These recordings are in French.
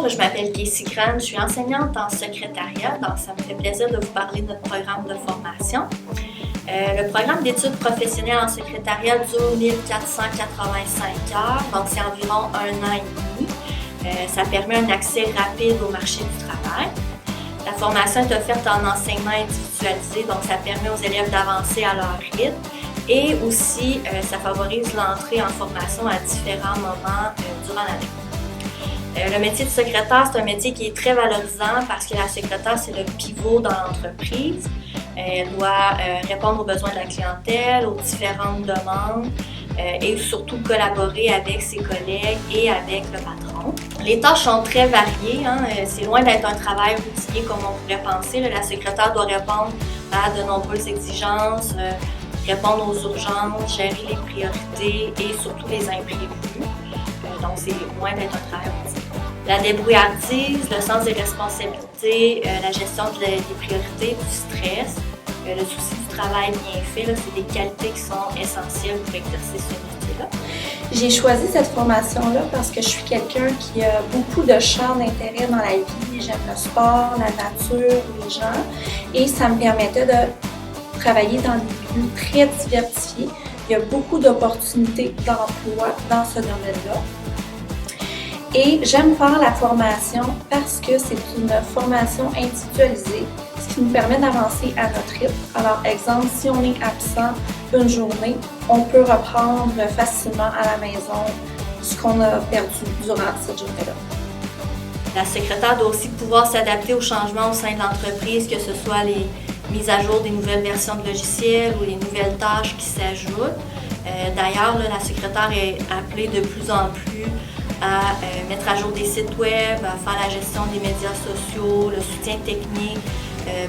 Bonjour, je m'appelle Casey Grant, je suis enseignante en secrétariat, donc ça me fait plaisir de vous parler de notre programme de formation. Le programme d'études professionnelles en secrétariat dure 1485 heures, donc c'est environ 1 an et demi. Ça permet un accès rapide au marché du travail. La formation est offerte en enseignement individualisé, donc ça permet aux élèves d'avancer à leur rythme. Et aussi, ça favorise l'entrée en formation à différents moments durant l'année. Le métier de secrétaire, c'est un métier qui est très valorisant parce que la secrétaire, c'est le pivot dans l'entreprise. Elle doit répondre aux besoins de la clientèle, aux différentes demandes et surtout collaborer avec ses collègues et avec le patron. Les tâches sont très variées. C'est loin d'être un travail routinier comme on pourrait penser. La secrétaire doit répondre à de nombreuses exigences, répondre aux urgences, gérer les priorités et surtout les imprévus. Donc, c'est loin d'être un travail routinier. La débrouillardise, le sens des responsabilités, la gestion des priorités, du stress, le souci du travail bien fait, c'est des qualités qui sont essentielles pour exercer ce métier-là. J'ai choisi cette formation-là parce que je suis quelqu'un qui a beaucoup de champs d'intérêt dans la vie. J'aime le sport, la nature, les gens, et ça me permettait de travailler dans des milieux très diversifiés. Il y a beaucoup d'opportunités d'emploi dans ce domaine-là. Et j'aime faire la formation parce que c'est une formation individualisée, ce qui nous permet d'avancer à notre rythme. Alors, exemple, si on est absent une journée, on peut reprendre facilement à la maison ce qu'on a perdu durant cette journée-là. La secrétaire doit aussi pouvoir s'adapter aux changements au sein de l'entreprise, que ce soit les mises à jour des nouvelles versions de logiciels ou les nouvelles tâches qui s'ajoutent. D'ailleurs, la secrétaire est appelée de plus en plus à mettre à jour des sites web, à faire la gestion des médias sociaux, le soutien technique,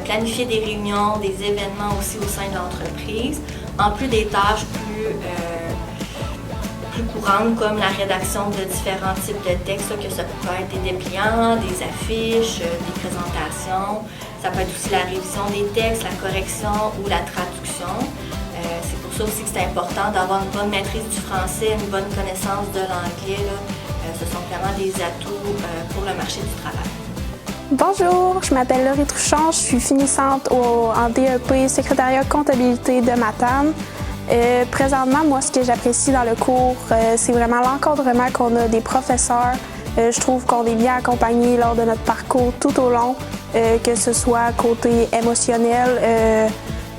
planifier des réunions, des événements aussi au sein de l'entreprise, en plus des tâches plus courantes comme la rédaction de différents types de textes, que ça peut être des dépliants, des affiches, des présentations. Ça peut être aussi la révision des textes, la correction ou la traduction. C'est pour ça aussi que c'est important d'avoir une bonne maîtrise du français, une bonne connaissance de l'anglais. Ce sont vraiment des atouts pour le marché du travail. Bonjour, je m'appelle Laurie Truchon, je suis finissante en DEP secrétariat comptabilité de Matane. Présentement, moi, ce que j'apprécie dans le cours, c'est vraiment l'encadrement qu'on a des professeurs. Je trouve qu'on est bien accompagné lors de notre parcours tout au long, que ce soit côté émotionnel,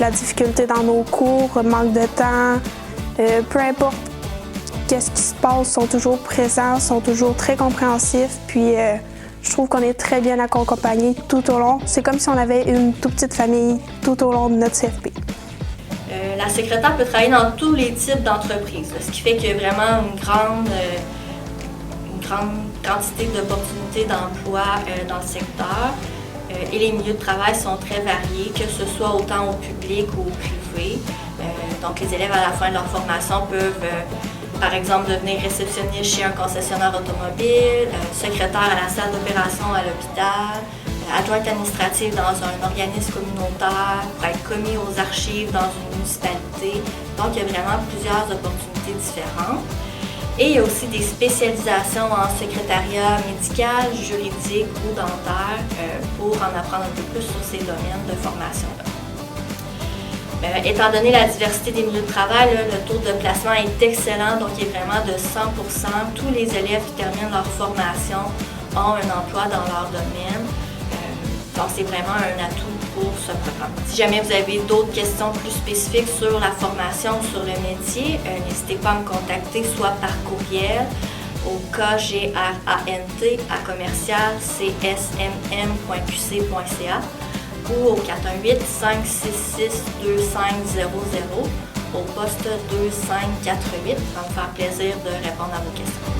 la difficulté dans nos cours, manque de temps, peu importe qu'est-ce qui se passe, sont toujours présents, sont toujours très compréhensifs. Puis je trouve qu'on est très bien accompagnés tout au long. C'est comme si on avait une toute petite famille tout au long de notre CFP. La secrétaire peut travailler dans tous les types d'entreprises, ce qui fait qu'il y a vraiment une grande quantité d'opportunités d'emploi dans le secteur. Et les milieux de travail sont très variés, que ce soit autant au public ou au privé. Donc les élèves à la fin de leur formation peuvent par exemple devenir réceptionniste chez un concessionnaire automobile, secrétaire à la salle d'opération à l'hôpital, adjointe administrative dans un organisme communautaire, pour être commis aux archives dans une municipalité. Donc il y a vraiment plusieurs opportunités différentes. Et il y a aussi des spécialisations en secrétariat médical, juridique ou dentaire pour en apprendre un peu plus sur ces domaines de formation-là. Étant donné la diversité des milieux de travail, le taux de placement est excellent, donc il est vraiment de 100%. Tous les élèves qui terminent leur formation ont un emploi dans leur domaine. Donc c'est vraiment un atout pour ce programme. Si jamais vous avez d'autres questions plus spécifiques sur la formation ou sur le métier, n'hésitez pas à me contacter soit par courriel au kgrant@csmm.qc.ca ou au 418-566-2500 au poste 2548. Ça va me faire plaisir de répondre à vos questions.